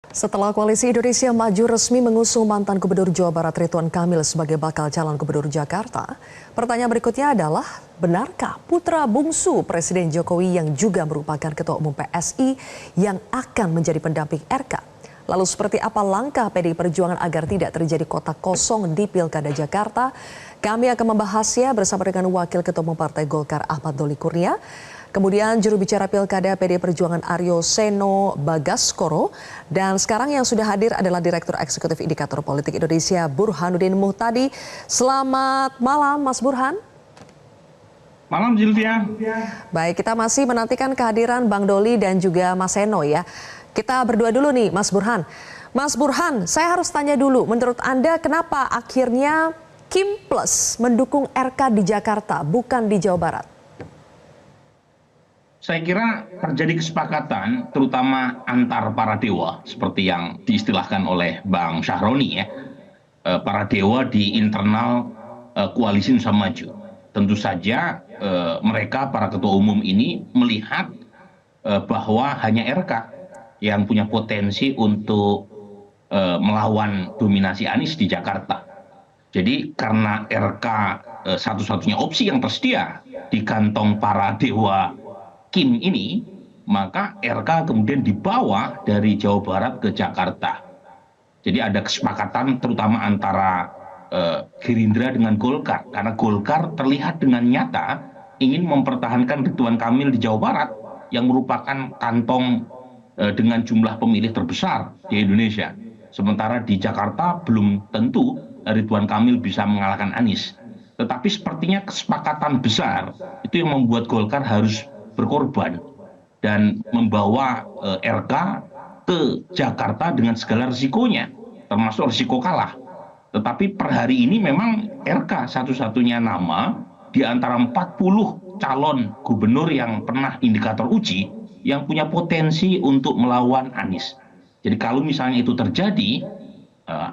Setelah Koalisi Indonesia Maju resmi mengusung mantan Gubernur Jawa Barat Ridwan Kamil sebagai bakal calon Gubernur Jakarta, pertanyaan berikutnya adalah, benarkah putra bungsu Presiden Jokowi yang juga merupakan Ketua Umum PSI yang akan menjadi pendamping RK? Lalu seperti apa langkah PDI Perjuangan agar tidak terjadi kotak kosong di Pilkada Jakarta? Kami akan membahasnya bersama dengan Wakil Ketua Umum Partai Golkar Ahmad Doli Kurnia. Kemudian juru bicara Pilkada PDI Perjuangan Aryo Seno Bagaskoro. Dan sekarang yang sudah hadir adalah Direktur Eksekutif Indikator Politik Indonesia Burhanuddin Muhtadi. Selamat malam Mas Burhan. Malam Zilvia. Baik, kita masih menantikan kehadiran Bang Doli dan juga Mas Seno ya. Kita berdua dulu nih Mas Burhan. Mas Burhan, saya harus tanya dulu, menurut Anda kenapa akhirnya Kim Plus mendukung RK di Jakarta bukan di Jawa Barat? Saya kira terjadi kesepakatan terutama antar para dewa seperti yang diistilahkan oleh Bang Syahroni ya. Para dewa di internal Koalisi Indonesia Maju. Tentu saja mereka para ketua umum ini melihat bahwa hanya RK yang punya potensi untuk melawan dominasi Anies di Jakarta. Jadi karena RK satu-satunya opsi yang tersedia di kantong para dewa Kim ini, maka RK kemudian dibawa dari Jawa Barat ke Jakarta. Jadi ada kesepakatan terutama antara Gerindra dengan Golkar. Karena Golkar terlihat dengan nyata ingin mempertahankan Ridwan Kamil di Jawa Barat yang merupakan kantong dengan jumlah pemilih terbesar di Indonesia. Sementara di Jakarta belum tentu Ridwan Kamil bisa mengalahkan Anies. Tetapi sepertinya kesepakatan besar itu yang membuat Golkar harus berkorban dan membawa RK ke Jakarta dengan segala risikonya, termasuk risiko kalah. Tetapi per hari ini memang RK satu-satunya nama di antara 40 calon gubernur yang pernah indikator uji yang punya potensi untuk melawan Anies. Jadi kalau misalnya itu terjadi,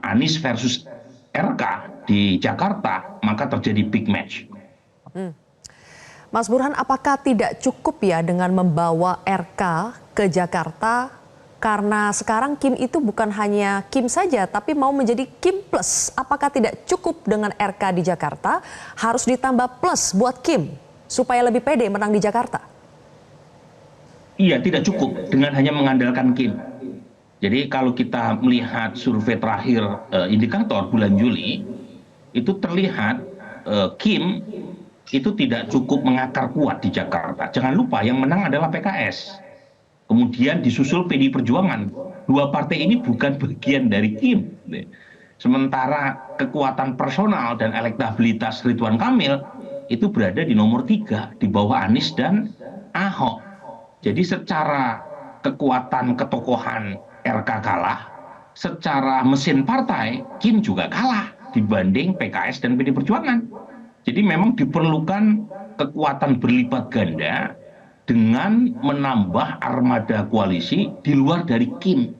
Anies versus RK di Jakarta, maka terjadi big match. Mas Burhan, apakah tidak cukup ya dengan membawa RK ke Jakarta karena sekarang Kim itu bukan hanya Kim saja tapi mau menjadi Kim Plus. Apakah tidak cukup dengan RK di Jakarta, harus ditambah plus buat Kim supaya lebih pede menang di Jakarta? Iya, tidak cukup dengan hanya mengandalkan Kim. Jadi kalau kita melihat survei terakhir indikator bulan Juli, itu terlihat Kim itu tidak cukup mengakar kuat di Jakarta. Jangan lupa yang menang adalah PKS. Kemudian disusul PDI Perjuangan. Dua partai ini bukan bagian dari Kim. Sementara kekuatan personal dan elektabilitas Ridwan Kamil itu berada di nomor 3 di bawah Anies dan Ahok. Jadi secara kekuatan ketokohan RK kalah, secara mesin partai Kim juga kalah dibanding PKS dan PDI Perjuangan. Jadi memang diperlukan kekuatan berlipat ganda dengan menambah armada koalisi di luar dari Kim.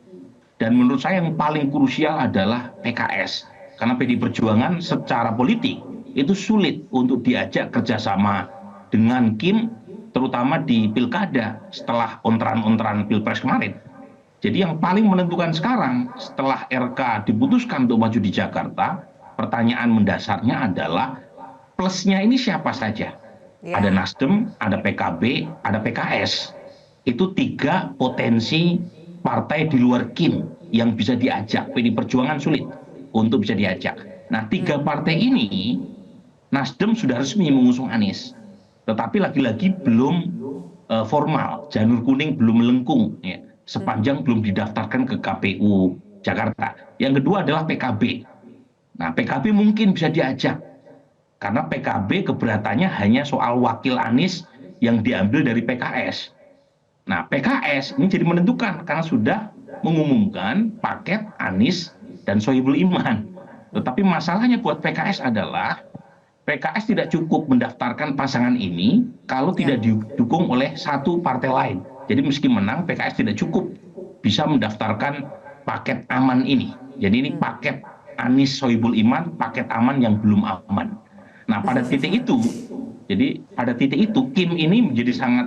Dan menurut saya yang paling krusial adalah PKS. Karena PDI Perjuangan secara politik itu sulit untuk diajak kerjasama dengan Kim, terutama di pilkada setelah ontran-ontran pilpres kemarin. Jadi yang paling menentukan sekarang setelah RK diputuskan untuk maju di Jakarta, pertanyaan mendasarnya adalah plusnya ini siapa saja? Ya. Ada Nasdem, ada PKB, ada PKS. Itu 3 potensi partai di luar Kim yang bisa diajak. PDI Perjuangan sulit untuk bisa diajak. Nah, 3 partai ini, Nasdem sudah resmi mengusung Anies. Tetapi lagi-lagi belum formal. Janur kuning belum melengkung. Ya, sepanjang belum didaftarkan ke KPU Jakarta. Yang kedua adalah PKB. Nah, PKB mungkin bisa diajak. Karena PKB keberatannya hanya soal wakil Anies yang diambil dari PKS. Nah, PKS ini jadi menentukan karena sudah mengumumkan paket Anies dan Sohibul Iman. Tetapi masalahnya buat PKS adalah PKS tidak cukup mendaftarkan pasangan ini kalau tidak didukung oleh satu partai lain. Jadi meski menang, PKS tidak cukup bisa mendaftarkan paket aman ini. Jadi ini paket Anies Sohibul Iman, paket aman yang belum aman. Nah, pada titik itu, Kim ini menjadi sangat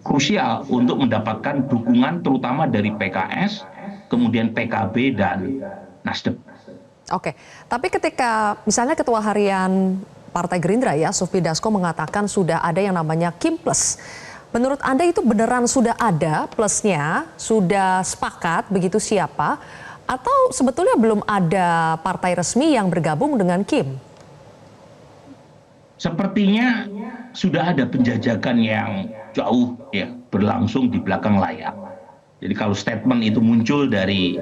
krusial untuk mendapatkan dukungan terutama dari PKS kemudian PKB dan Nasdem. Oke, tapi ketika misalnya Ketua Harian Partai Gerindra ya, Sufmi Dasko mengatakan sudah ada yang namanya Kim Plus. Menurut Anda itu beneran sudah ada plusnya, sudah sepakat begitu siapa? Atau sebetulnya belum ada partai resmi yang bergabung dengan Kim? Sepertinya sudah ada penjajakan yang jauh ya berlangsung di belakang layar. Jadi kalau statement itu muncul dari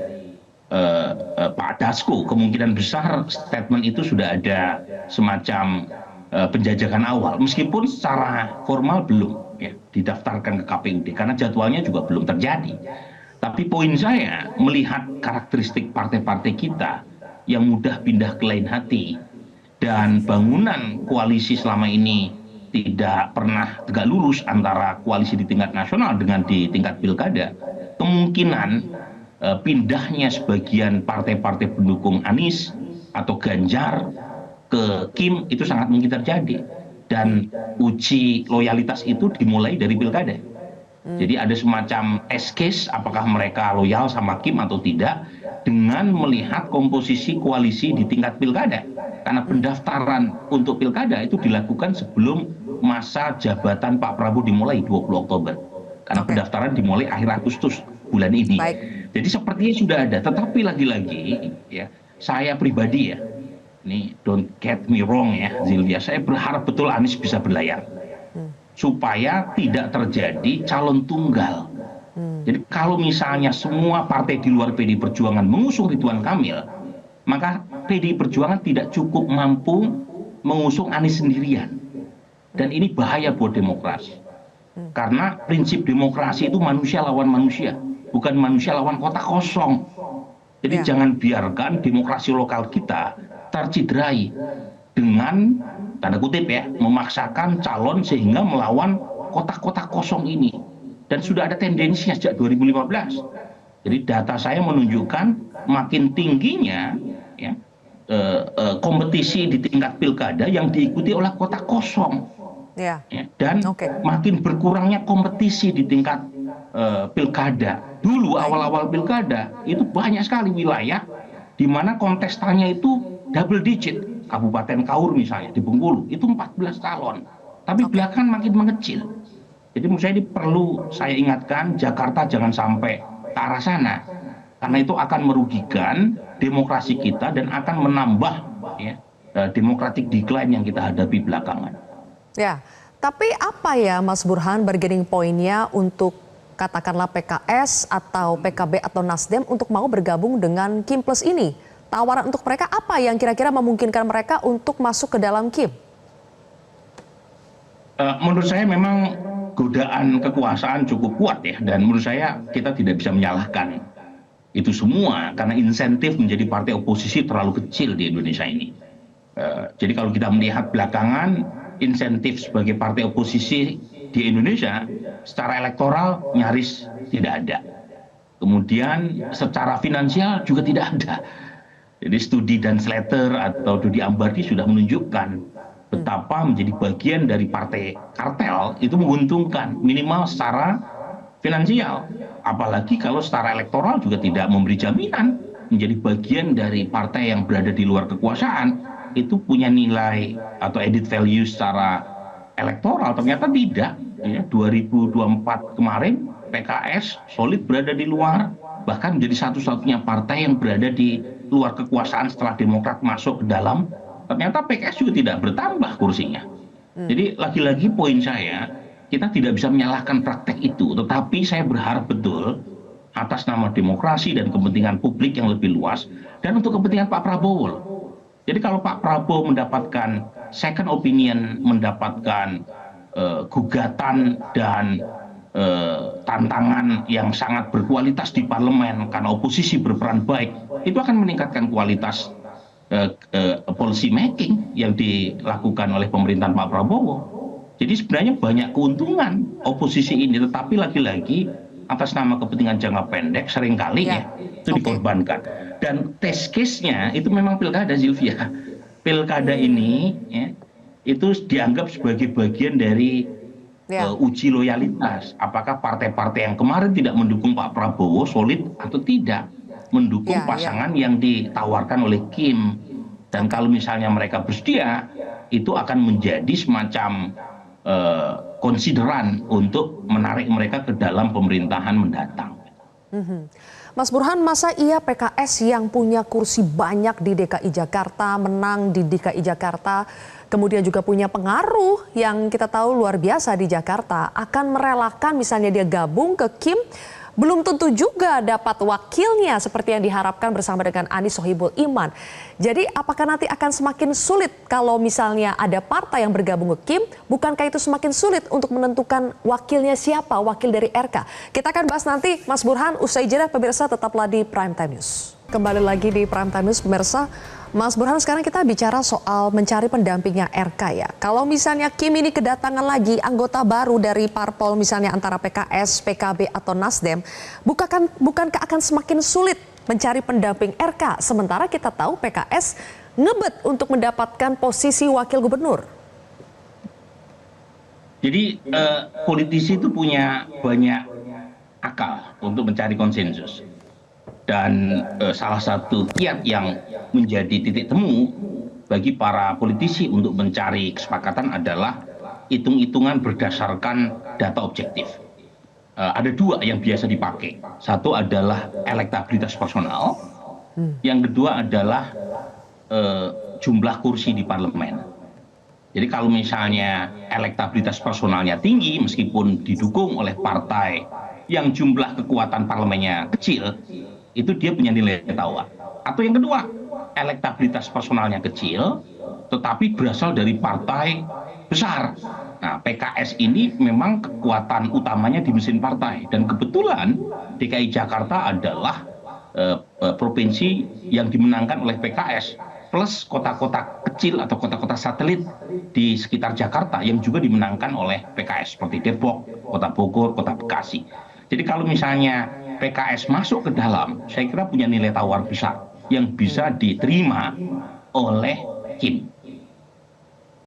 Pak Dasko, kemungkinan besar statement itu sudah ada semacam penjajakan awal, meskipun secara formal belum ya didaftarkan ke KPUD karena jadwalnya juga belum terjadi. Tapi poin saya melihat karakteristik partai-partai kita yang mudah pindah ke lain hati dan bangunan koalisi selama ini tidak pernah tegak lurus antara koalisi di tingkat nasional dengan di tingkat pilkada, kemungkinan pindahnya sebagian partai-partai pendukung Anies atau Ganjar ke Kim itu sangat mungkin terjadi. Dan uji loyalitas itu dimulai dari pilkada. Jadi ada semacam test case apakah mereka loyal sama Kim atau tidak dengan melihat komposisi koalisi di tingkat pilkada. Karena pendaftaran untuk pilkada itu dilakukan sebelum masa jabatan Pak Prabowo dimulai 20 Oktober. Karena pendaftaran dimulai akhir Agustus bulan ini. Baik. Jadi sepertinya sudah ada, tetapi lagi-lagi ya saya pribadi ya, ini don't get me wrong ya Zilvia, saya berharap betul Anies bisa berlayar supaya tidak terjadi calon tunggal. Jadi kalau misalnya semua partai di luar PDI Perjuangan mengusung Ridwan Kamil, maka PDI Perjuangan tidak cukup mampu mengusung Anies sendirian. Dan ini bahaya buat demokrasi. Karena prinsip demokrasi itu manusia lawan manusia, bukan manusia lawan kota kosong. Jadi jangan biarkan demokrasi lokal kita tercederai dengan tanda kutip ya memaksakan calon sehingga melawan kotak-kotak kosong ini. Dan sudah ada tendensinya sejak 2015. Jadi data saya menunjukkan makin tingginya ya, kompetisi di tingkat pilkada yang diikuti oleh kotak kosong. Ya, dan makin berkurangnya kompetisi di tingkat pilkada. Dulu awal-awal pilkada itu banyak sekali wilayah di mana kontestannya itu double digit. Kabupaten Kaur misalnya di Bengkulu itu 14 calon. Tapi belakangan makin mengecil. Jadi menurut saya ini perlu saya ingatkan Jakarta jangan sampai ke arah sana. Karena itu akan merugikan demokrasi kita dan akan menambah ya, democratic decline yang kita hadapi belakangan. Ya, tapi apa ya Mas Burhan bargaining point-nya untuk katakanlah PKS atau PKB atau Nasdem untuk mau bergabung dengan Kim Plus ini? Tawaran untuk mereka apa yang kira-kira memungkinkan mereka untuk masuk ke dalam Kim? Menurut saya memang godaan kekuasaan cukup kuat ya, dan menurut saya kita tidak bisa menyalahkan itu semua karena insentif menjadi partai oposisi terlalu kecil di Indonesia ini. Jadi kalau kita melihat belakangan insentif sebagai partai oposisi di Indonesia secara elektoral nyaris tidak ada. Kemudian secara finansial juga tidak ada. Jadi studi dan Slater atau Dodi Ambardi sudah menunjukkan betapa menjadi bagian dari partai kartel itu menguntungkan minimal secara finansial. Apalagi kalau secara elektoral juga tidak memberi jaminan menjadi bagian dari partai yang berada di luar kekuasaan itu punya nilai atau added value secara elektoral. Ternyata tidak. Ya, 2024 kemarin PKS solid berada di luar, bahkan menjadi satu-satunya partai yang berada di luar kekuasaan setelah Demokrat masuk ke dalam. Ternyata PKS juga tidak bertambah kursinya. Jadi lagi-lagi poin saya, kita tidak bisa menyalahkan praktek itu, tetapi saya berharap betul atas nama demokrasi dan kepentingan publik yang lebih luas dan untuk kepentingan Pak Prabowo. Jadi kalau Pak Prabowo mendapatkan second opinion, mendapatkan gugatan dan tantangan yang sangat berkualitas di parlemen karena oposisi berperan baik, itu akan meningkatkan kualitas policy making yang dilakukan oleh pemerintahan Pak Prabowo. Jadi sebenarnya banyak keuntungan oposisi ini, tetapi lagi-lagi atas nama kepentingan jangka pendek seringkali ya itu dikorbankan. Dan test case-nya itu memang pilkada, Zilvia. Pilkada ini ya, itu dianggap sebagai bagian dari Ya. uji loyalitas. Apakah partai-partai yang kemarin tidak mendukung Pak Prabowo solid atau tidak mendukung Ya, ya. pasangan yang ditawarkan oleh Kim. Dan kalau misalnya mereka bersedia, itu akan menjadi semacam konsideran untuk menarik mereka ke dalam pemerintahan mendatang. Mas Burhan, masa iya PKS yang punya kursi banyak di DKI Jakarta, menang di DKI Jakarta, kemudian juga punya pengaruh yang kita tahu luar biasa di Jakarta, akan merelakan misalnya dia gabung ke Kim, belum tentu juga dapat wakilnya seperti yang diharapkan bersama dengan Anies Sohibul Iman. Jadi apakah nanti akan semakin sulit kalau misalnya ada partai yang bergabung ke Kim, bukankah itu semakin sulit untuk menentukan wakilnya siapa, wakil dari RK? Kita akan bahas nanti, Mas Burhan, usai jeda. Pemirsa tetaplah di Prime Time News. Kembali lagi di Prime Time News, pemirsa. Mas Burhan, sekarang kita bicara soal mencari pendampingnya RK ya. Kalau misalnya Kim ini kedatangan lagi anggota baru dari parpol misalnya antara PKS, PKB atau Nasdem, bukankah akan semakin sulit mencari pendamping RK? Sementara kita tahu PKS ngebet untuk mendapatkan posisi wakil gubernur. Jadi politisi itu punya banyak akal untuk mencari konsensus. Dan salah satu kiat yang menjadi titik temu bagi para politisi untuk mencari kesepakatan adalah hitung-hitungan berdasarkan data objektif. Ada dua yang biasa dipakai. Satu adalah elektabilitas personal, yang kedua adalah jumlah kursi di parlemen. Jadi kalau misalnya elektabilitas personalnya tinggi meskipun didukung oleh partai yang jumlah kekuatan parlemennya kecil, itu dia punya nilai tawar. Atau yang kedua, elektabilitas personalnya kecil, tetapi berasal dari partai besar. Nah, PKS ini memang kekuatan utamanya di mesin partai. Dan kebetulan DKI Jakarta adalah provinsi yang dimenangkan oleh PKS. Plus kota-kota kecil atau kota-kota satelit di sekitar Jakarta yang juga dimenangkan oleh PKS. Seperti Depok, Kota Bogor, Kota Bekasi. Jadi kalau misalnya PKS masuk ke dalam, saya kira punya nilai tawar besar yang bisa diterima oleh Kim.